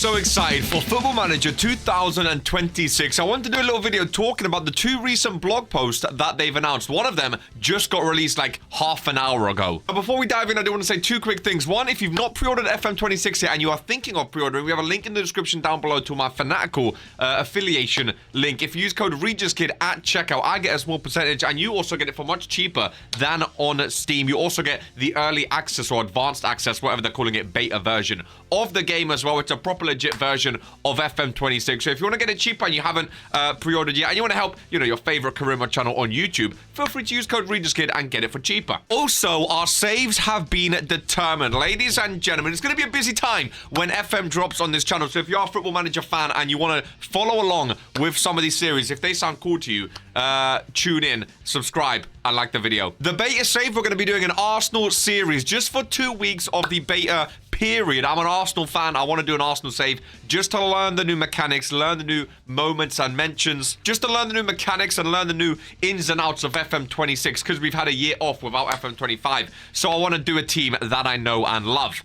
so excited for Football Manager 2026. I wanted to do a little video talking about the two recent blog posts that they've announced. One of them just got released like half an hour ago. But before we dive in, I do want to say two quick things. One, if you've not pre-ordered FM26 yet and you are thinking of pre-ordering, we have a link in the description down below to my Fanatical affiliation link. If you use code RegentsKid at checkout, I get a small percentage and you also get it for much cheaper than on Steam. You also get the early access or advanced access, whatever they're calling it, beta version of the game as well. It's a proper legit version of FM26. So if you want to get it cheaper and you haven't pre-ordered yet and you want to help, your favorite career mode channel on YouTube, feel free to use code RegentsKid and get it for cheaper. Also, our saves have been determined. Ladies and gentlemen, it's going to be a busy time when FM drops on this channel. So if you're a Football Manager fan and you want to follow along with some of these series, if they sound cool to you, tune in, subscribe, and like the video. The beta save, we're going to be doing an Arsenal series just for 2 weeks of the beta period. I'm an Arsenal fan. I want to do an Arsenal save just to learn the new mechanics, learn the new moments and mentions, just to learn the new mechanics and learn the new ins and outs of FM26 because we've had a year off without FM25. So I want to do a team that I know and love.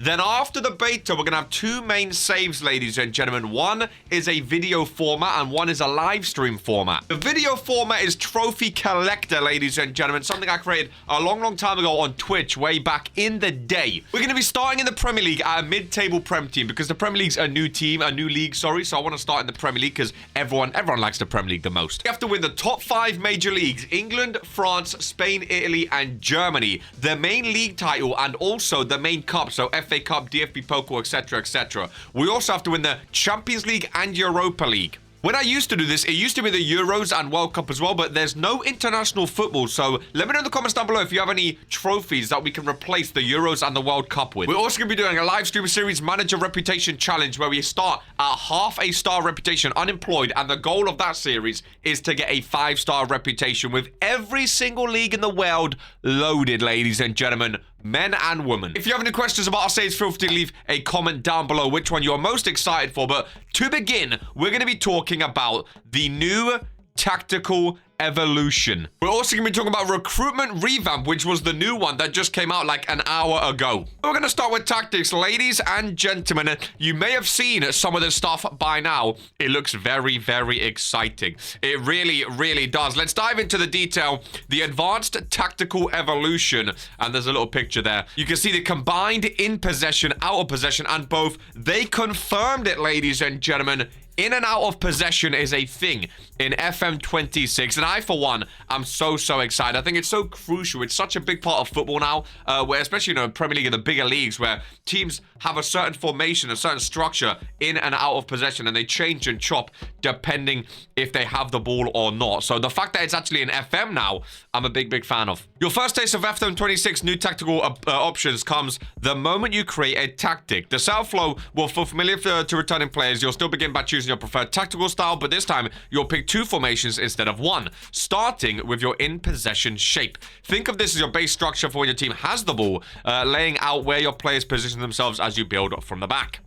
Then after the beta, we're going to have two main saves, ladies and gentlemen. One is a video format and one is a live stream format. The video format is Trophy Collector, ladies and gentlemen. Something I created a long time ago on Twitch way back in the day. We're going to be starting in the Premier League at a mid-table Prem team because the Premier League's a new team, a new league, sorry. So I want to start in the Premier League because everyone likes the Premier League the most. You have to win the top 5 major leagues: England, France, Spain, Italy, and Germany. The main league title and also the main cup, so FA Cup, DFB Pokal, etc., etc. We also have to win the Champions League and Europa League. When I used to do this, it used to be the Euros and World Cup as well, but there's no international football. So let me know in the comments down below if you have any trophies that we can replace the Euros and the World Cup with. We're also going to be doing a live stream series, Manager Reputation Challenge, where we start at half a star reputation, unemployed, and the goal of that series is to get a 5-star reputation with every single league in the world loaded, ladies and gentlemen. Men and women. If you have any questions about our saves, feel free to leave a comment down below which one you're most excited for. But to begin, we're going to be talking about the new tactical evolution. We're also going to be talking about Recruitment Revamp, which was the new one that just came out like an hour ago. We're going to start with tactics. Ladies and gentlemen, you may have seen some of this stuff by now. It looks very exciting. It really does. Let's dive into the detail. The Advanced Tactical Evolution, and there's a little picture there. You can see the combined in possession, out of possession, and both. They confirmed it, ladies and gentlemen. In and out of possession is a thing in FM26, and I, for one, am so excited. I think it's so crucial. It's such a big part of football now, where especially, Premier League and the bigger leagues, where teams have a certain formation, a certain structure in and out of possession, and they change and chop depending if they have the ball or not. So the fact that it's actually in FM now, I'm a big fan of. Your first taste of FM26 new tactical options comes the moment you create a tactic. The setup flow will feel familiar to returning players. You'll still begin by choosing your preferred tactical style, but this time you'll pick 2 formations instead of 1, starting with your in-possession shape. Think of this as your base structure for when your team has the ball, laying out where your players position themselves as you build from the back.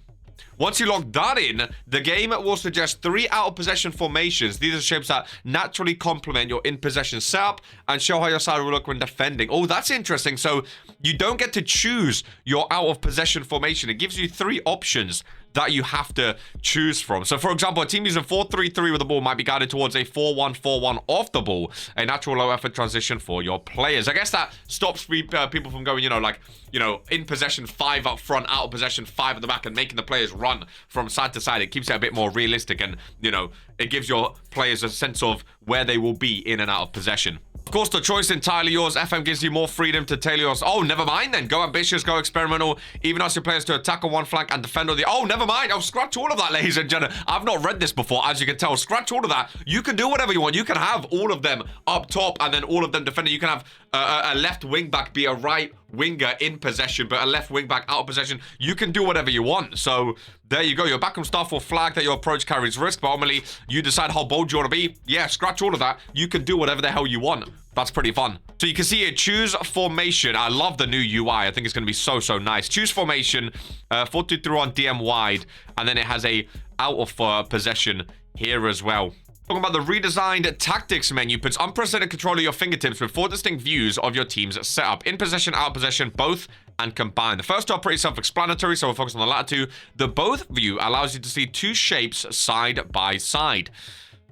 Once you lock that in, the game will suggest 3 out-of-possession formations. These are shapes that naturally complement your in-possession setup and show how your side will look when defending. Oh, that's interesting. So you don't get to choose your out-of-possession formation. It gives you 3 options that you have to choose from. So, for example, a team using 4-3-3 with the ball might be guided towards a 4-1-4-1 off the ball, a natural low-effort transition for your players. I guess that stops people from going, in possession 5 up front, out of possession 5 at the back, and making the players run from side to side. It keeps it a bit more realistic, and, it gives your players a sense of where they will be in and out of possession. Of course, the choice entirely yours. FM gives you more freedom to tailor yours. Oh, never mind then. Go ambitious, go experimental. Even ask your players to attack on one flank and defend on the... Oh, never mind. I'll scratch all of that, ladies and gentlemen. I've not read this before, as you can tell. Scratch all of that. You can do whatever you want. You can have all of them up top and then all of them defending. You can have a left wing back be a right winger in possession, but a left wing back out of possession. You can do whatever you want. So there you go. Your backroom staff will flag that your approach carries risk, but ultimately you decide how bold you want to be. Yeah, scratch all of that. You can do whatever the hell you want. That's pretty fun. So you can see here, choose formation. I love the new UI. I think it's going to be so nice. Choose formation, 4-2-3 on DM wide, and then it has a out of possession here as well. Talking about the redesigned tactics menu, puts unprecedented control at your fingertips with 4 distinct views of your team's setup. In possession, out of possession, both, and Combine. The first two are pretty self-explanatory, so we'll focus on the latter two. The Both view allows you to see two shapes side by side,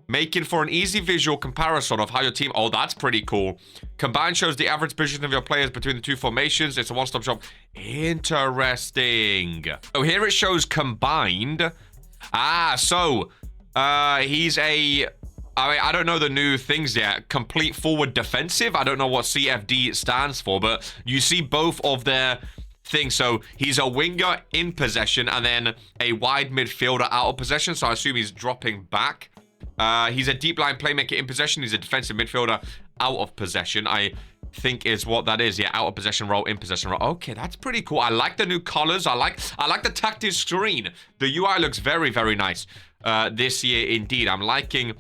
making for an easy visual comparison of how your team... Oh, that's pretty cool. Combine shows the average position of your players between the two formations. It's a one-stop shop. Interesting. So here it shows Combined. So he's a... I don't know the new things yet. Complete forward defensive. I don't know what CFD stands for, but you see both of their things. So he's a winger in possession and then a wide midfielder out of possession. So I assume he's dropping back. He's a deep line playmaker in possession. He's a defensive midfielder out of possession, I think is what that is. Yeah, out of possession role, in possession role. Okay, that's pretty cool. I like the new colors. I like the tactics screen. The UI looks very, very nice this year indeed. I'm liking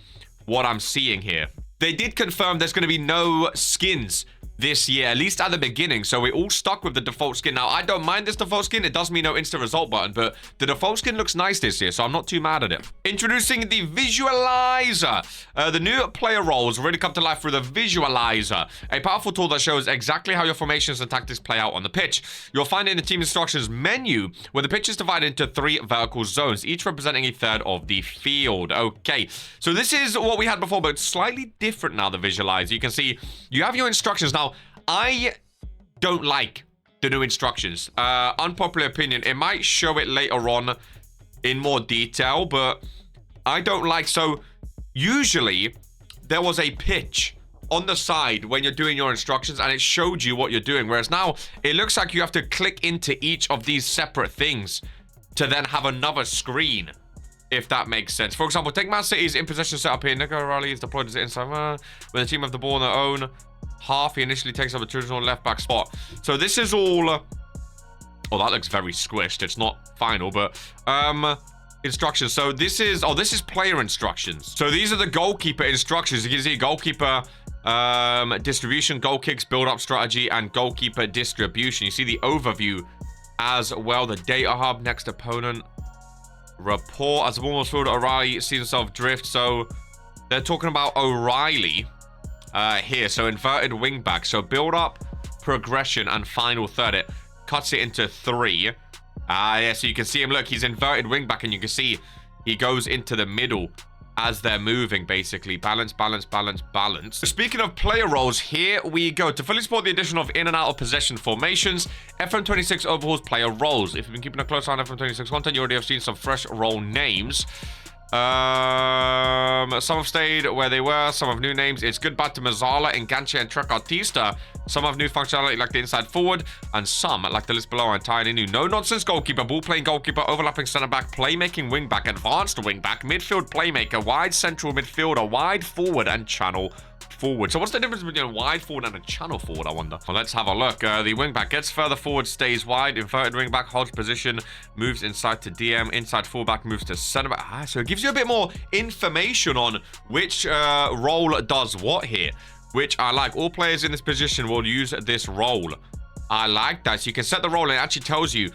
what I'm seeing here. They did confirm there's going to be no skins this year, at least at the beginning, so we're all stuck with the default skin. Now, I don't mind this default skin. It does mean no instant result button, but the default skin looks nice this year, so I'm not too mad at it. Introducing the Visualizer. The new player roles really come to life through the Visualizer, a powerful tool that shows exactly how your formations and tactics play out on the pitch. You'll find it in the team instructions menu, where the pitch is divided into 3 vertical zones, each representing a third of the field. Okay, so this is what we had before, but slightly different now, the Visualizer. You can see you have your instructions. Now, I don't like the new instructions. Unpopular opinion. It might show it later on in more detail, but I don't like... So, usually, there was a pitch on the side when you're doing your instructions, and it showed you what you're doing. Whereas now, it looks like you have to click into each of these separate things to then have another screen, if that makes sense. For example, take Man City's in possession setup here. Nico O'Reilly is deployed as the inside. When the team have the ball on their own half, he initially takes up a traditional left back spot. So this is all... oh, that looks very squished. It's not final, but... instructions. So this is... oh, this is player instructions. So these are the goalkeeper instructions. You can see goalkeeper distribution, goal kicks, build-up strategy, and goalkeeper distribution. You see the overview as well. The data hub, next opponent. Report. As a ball field, O'Reilly sees himself drift. So they're talking about O'Reilly here. So inverted wing back. So build up, progression, and final third. It cuts it into 3. Yeah, so you can see him. Look, he's inverted wing back, and you can see he goes into the middle as they're moving, basically. Balance, balance, balance, balance. So speaking of player roles, here we go. To fully support the addition of in and out of possession formations, FM26 overhauls player roles. If you've been keeping a close eye on FM26 content, you already have seen some fresh role names. Some have stayed where they were, some have new names. It's Goodbye to Mazzala, Enganche, and Trequartista. Some have new functionality like the inside forward, and some, like the list below, are entirely new. No nonsense goalkeeper, ball playing goalkeeper, overlapping centre back, playmaking wing back, advanced wing back, midfield playmaker, wide central midfielder, wide forward, and channel forward. So what's the difference between a wide forward and a channel forward, I wonder? Well, let's have a look. The wing back gets further forward, stays wide. Inverted wing back holds position, moves inside to DM. Inside fullback moves to centre back. So it gives you a bit more information on which role does what here, which I like. All players in this position will use this role. I like that. So you can set the role, and it actually tells you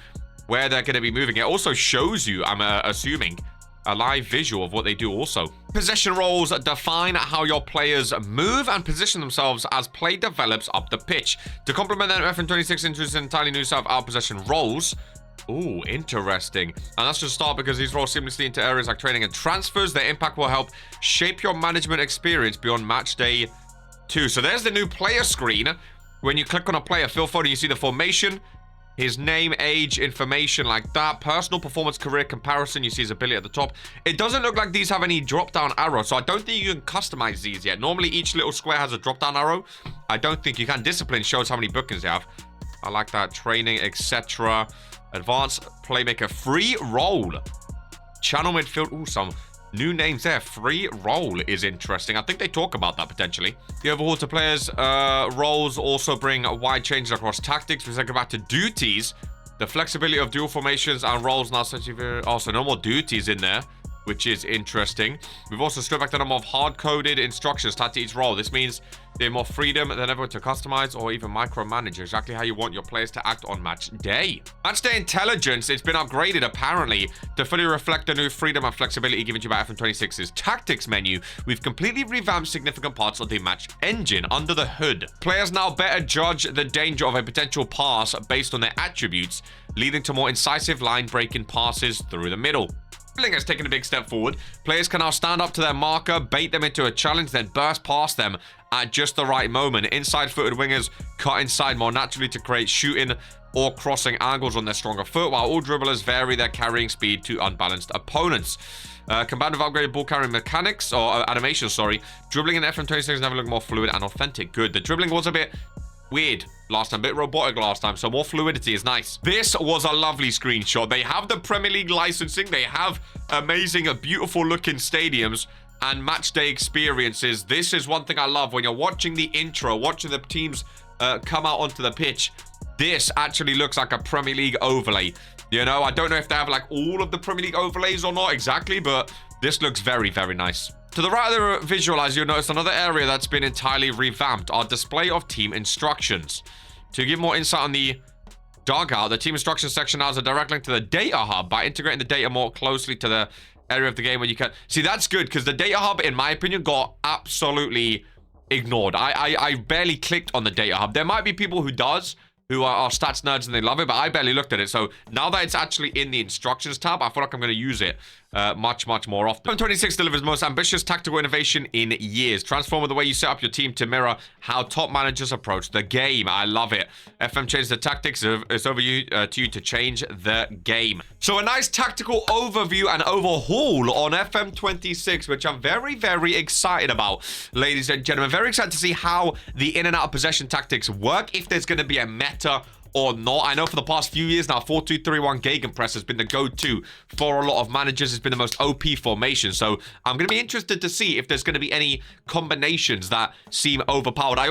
where they're going to be moving. It also shows you, I'm assuming, a live visual of what they do also. Possession roles define how your players move and position themselves as play develops up the pitch. To complement that, FM26 introduces an entirely new set of out possession roles. Ooh, interesting. And that's just start because these roll seamlessly into areas like training and transfers. Their impact will help shape your management experience beyond match day 2. So there's the new player screen. When you click on a player, fill photo, you see the formation, his name, age, information like that. Personal performance, career comparison. You see his ability at the top. It doesn't look like these have any drop-down arrow, so I don't think you can customize these yet. Normally, each little square has a drop-down arrow. I don't think you can. Discipline shows how many bookings they have. I like that. Training, etc. Advanced playmaker. Free roll. Channel midfield. Ooh, some new names there. Free roll is interesting. I think they talk about that potentially. The overhaul to players roles also bring wide changes across tactics. We go back to duties. The flexibility of dual formations and roles now. Also, no more duties in there. which is interesting. We've also stripped back the number of hard-coded instructions tied to each role. This means they have more freedom than ever to customize or even micromanage exactly how you want your players to act on match day. Match day intelligence, it's been upgraded apparently to fully reflect the new freedom and flexibility given to you by FM26's tactics menu. We've completely revamped significant parts of the match engine under the hood. Players now better judge the danger of a potential pass based on their attributes, leading to more incisive line-breaking passes through the middle. Dribbling has taken a big step forward. Players can now stand up to their marker, bait them into a challenge, then burst past them at just the right moment. Inside-footed wingers cut inside more naturally to create shooting or crossing angles on their stronger foot, while all dribblers vary their carrying speed to unbalanced opponents. Combined with upgraded ball carrying mechanics, or animation, sorry, dribbling in FM26 never looked more fluid and authentic. Good. The dribbling was a bit weird last time, a bit robotic last time, so more fluidity is nice. This was a lovely screenshot. They have the Premier League licensing, they have amazing, beautiful looking stadiums and match day experiences. This is one thing I love when you're watching the intro, watching the teams come out onto the pitch. This actually looks like a Premier League overlay. You know, I don't know if they have like all of the Premier League overlays or not exactly, but this looks very, very nice. To the right of the visualizer, you'll notice another area that's been entirely revamped, our display of team instructions. To give more insight on the dugout, the team instructions section now has a direct link to the data hub by integrating the data more closely to the area of the game where you can... See, that's good, because the data hub, in my opinion, got absolutely ignored. I barely clicked on the data hub. There might be people who are stats nerds and they love it, but I barely looked at it. So now that it's actually in the instructions tab, I feel like I'm going to use it much more often. FM26 delivers most ambitious tactical innovation in years. Transform the way you set up your team to mirror how top managers approach the game. I love it. FM changed the tactics. It's over to you to change the game. So a nice tactical overview and overhaul on FM26, which I'm very, very excited about, ladies and gentlemen. Very excited to see how the in and out of possession tactics work, if there's going to be a meta or not. I know for the past few years now, 4-2-3-1 Gegenpress has been the go-to for a lot of managers. It's been the most OP formation. So I'm going to be interested to see if there's going to be any combinations that seem overpowered. I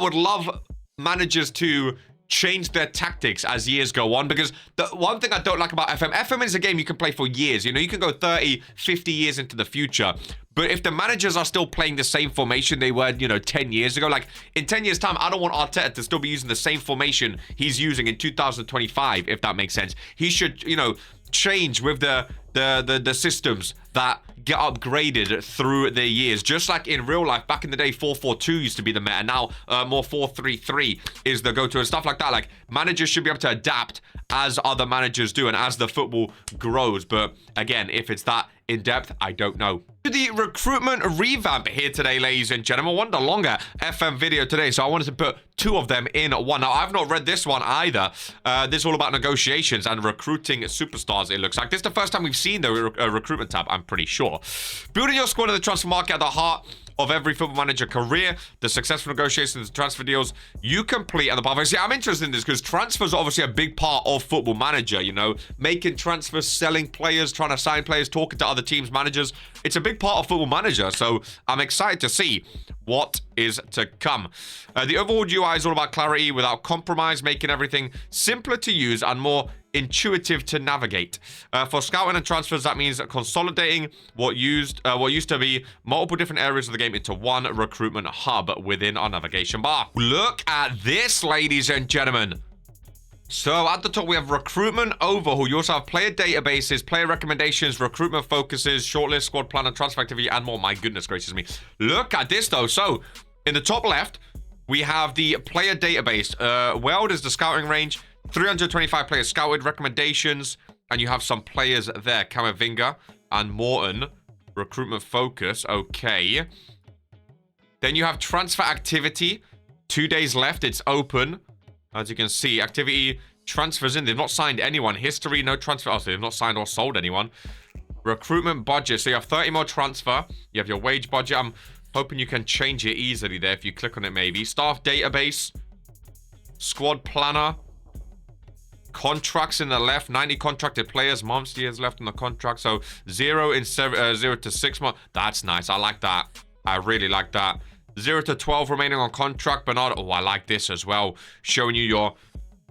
would love managers to change their tactics as years go on, because the one thing I don't like about FM is a game you can play for years. You know, you can go 30, 50 years into the future. But if the managers are still playing the same formation they were, 10 years ago, like in 10 years' time, I don't want Arteta to still be using the same formation he's using in 2025, if that makes sense. He should, change with the systems that get upgraded through the years. Just like in real life, back in the day, 4-4-2 used to be the meta. Now, more 4-3-3 is the go-to and stuff like that. Like, managers should be able to adapt as other managers do and as the football grows. But again, if it's that in-depth, I don't know. The recruitment revamp here today, ladies and gentlemen. I wanted a longer FM video today, so I wanted to put two of them in one. Now, I've not read this one either. This is all about negotiations and recruiting superstars, it looks like. This is the first time we've seen the recruitment tab, I'm pretty sure. Building your squad in the transfer market at the heart of every football manager career, the successful negotiations and transfer deals you complete and the pathway. See, I'm interested in this because transfers are obviously a big part of football manager, making transfers, selling players, trying to sign players, talking to other teams' managers. It's a big part of football manager, so I'm excited to see what is to come. The overall UI is all about clarity without compromise, making everything simpler to use and more intuitive to navigate. For scouting and transfers, that means consolidating what used to be multiple different areas of the game into one recruitment hub within our navigation bar. Look at this, ladies and gentlemen. So at the top, we have recruitment overhaul. You also have player databases, player recommendations, recruitment focuses, shortlist, squad planner, transfer activity, and more. My goodness gracious me. Look at this, though. So in the top left, we have the player database. Weld is the scouting range. 325 players scouted, recommendations, and you have some players there. Camavinga and Morton. Recruitment focus. Okay. Then you have transfer activity. 2 days left. It's open. As you can see, activity transfers in. They've not signed anyone. History, no transfer. Oh, so they've not signed or sold anyone. Recruitment budget. So you have 30 more transfer. You have your wage budget. I'm hoping you can change it easily there if you click on it maybe. Staff database. Squad planner. Contracts in the left. 90 contracted players. Months, years left on the contract. So 0 to 6 months. That's nice. I like that. I really like that. 0 to 12 remaining on contract. Bernard. Oh, I like this as well. Showing you your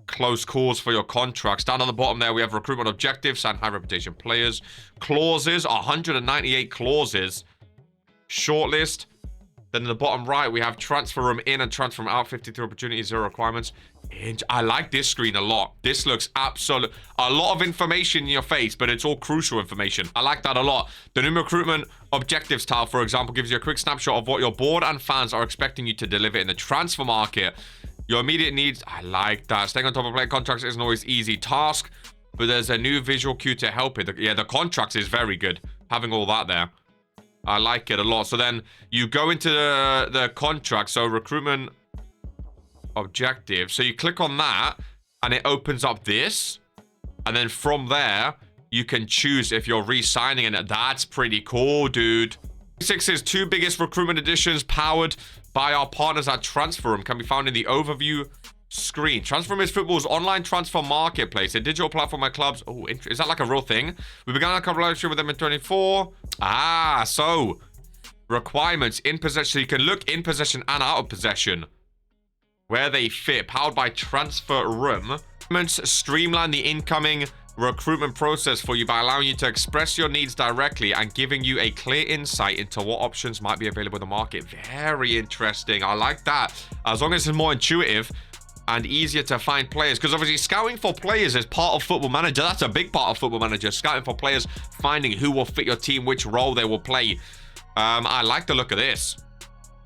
close calls for your contracts. Down on the bottom there, we have recruitment objectives and high reputation players. Clauses, 198 clauses. Shortlist. Then in the bottom right, we have transfer room in and transfer room out, 53 opportunities, 0 requirements. I like this screen a lot. This looks absolute. A lot of information in your face, but it's all crucial information. I like that a lot. The new recruitment objectives tile, for example, gives you a quick snapshot of what your board and fans are expecting you to deliver in the transfer market. Your immediate needs, I like that. Staying on top of player contracts isn't always easy task, but there's a new visual cue to help it. Yeah, the contracts is very good. Having all that there. I like it a lot. So then you go into the contract. So recruitment objective. So you click on that and it opens up this. And then from there, you can choose if you're re-signing it. That's pretty cool, dude. 26's two biggest recruitment additions powered by our partners at Transfer Room can be found in the overview screen. Transfer Room is football's online transfer marketplace, a digital platform where clubs... Oh, is that like a real thing? We began a collaboration with them in 24. So requirements in possession. So you can look in possession and out of possession where they fit. Powered by Transfer Room. Streamline the incoming recruitment process for you by allowing you to express your needs directly and giving you a clear insight into what options might be available in the market. Very interesting. I like that. As long as it's more intuitive and easier to find players, because obviously scouting for players is part of Football Manager. That's a big part of Football Manager. Scouting for players, finding who will fit your team, which role they will play. I like the look of this.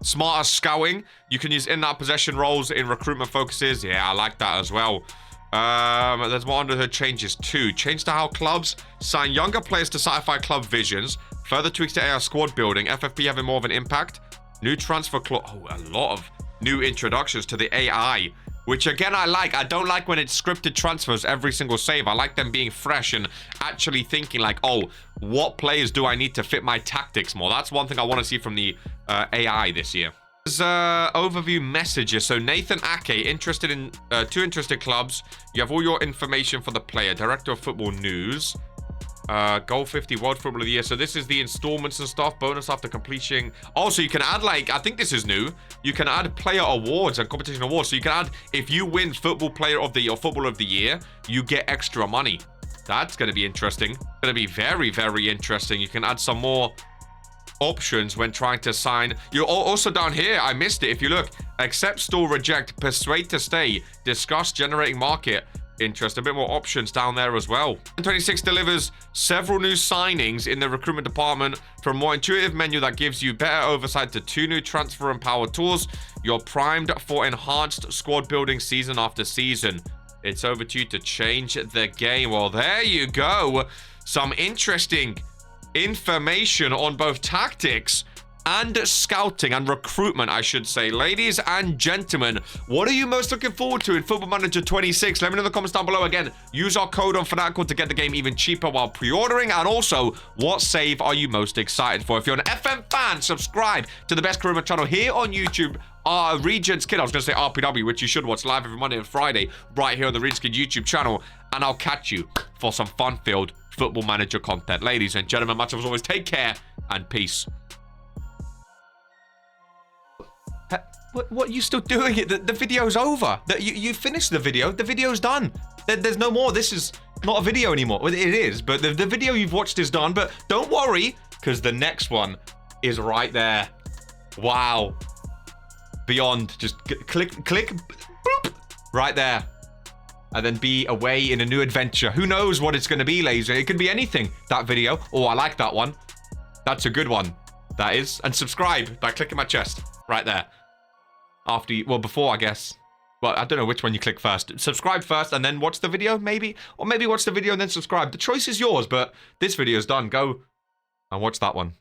Smarter scouting. You can use in-that possession roles in recruitment focuses. Yeah, I like that as well. There's more under the changes too. Change to how clubs sign younger players to satisfy club visions. Further tweaks to AI squad building. FFP having more of an impact. New transfer clause. Oh, a lot of new introductions to the AI, which again I like. I don't like when it's scripted transfers every single save. I like them being fresh and actually thinking like, oh, what players do I need to fit my tactics more? That's one thing I want to see from the AI this year. Overview messages. So Nathan Ake, interested in two interested clubs. You have all your information for the player. Director of Football News. Goal 50 World Football of the Year. So this is the installments and stuff. Bonus after completion. Also, you can add, like, I think this is new. You can add player awards and competition awards. So you can add, if you win Football Player of the Year or Football of the Year, you get extra money. That's going to be interesting. Going to be very, very interesting. You can add some more options when trying to sign. You're also down here, I missed it. If you look, accept, stall, reject, persuade to stay, discuss, generating market interest. A bit more options down there as well. 26 delivers several new signings in the recruitment department, from a more intuitive menu that gives you better oversight to 2 new transfer and power tools. You're primed for enhanced squad building season after season. It's over to you to change the game. Well, there you go. Some interesting information on both tactics and scouting and recruitment, I should say. Ladies and gentlemen, what are you most looking forward to in Football Manager 26? Let me know in the comments down below. Again, use our code on Fanatical to get the game even cheaper while pre-ordering. And also, what save are you most excited for? If you're an FM fan, subscribe to the best career channel here on YouTube. Regents Kid, I was going to say RPW, which you should watch live every Monday and Friday right here on the Regents Kid YouTube channel. And I'll catch you for some fun-filled Football Manager content. Ladies and gentlemen, much as always, take care and peace. What are you still doing? The video's over. You finished the video. The video's done. There's no more. This is not a video anymore. It is, but the video you've watched is done. But don't worry, because the next one is right there. Wow. Beyond. Just click, boop, right there. And then be away in a new adventure. Who knows what it's going to be, ladies? It could be anything, that video. Oh, I like that one. That's a good one. That is. And subscribe by clicking my chest right there. After you, well, before, I guess. Well, I don't know which one you click first. Subscribe first and then watch the video, maybe. Or maybe watch the video and then subscribe. The choice is yours, but this video is done. Go and watch that one.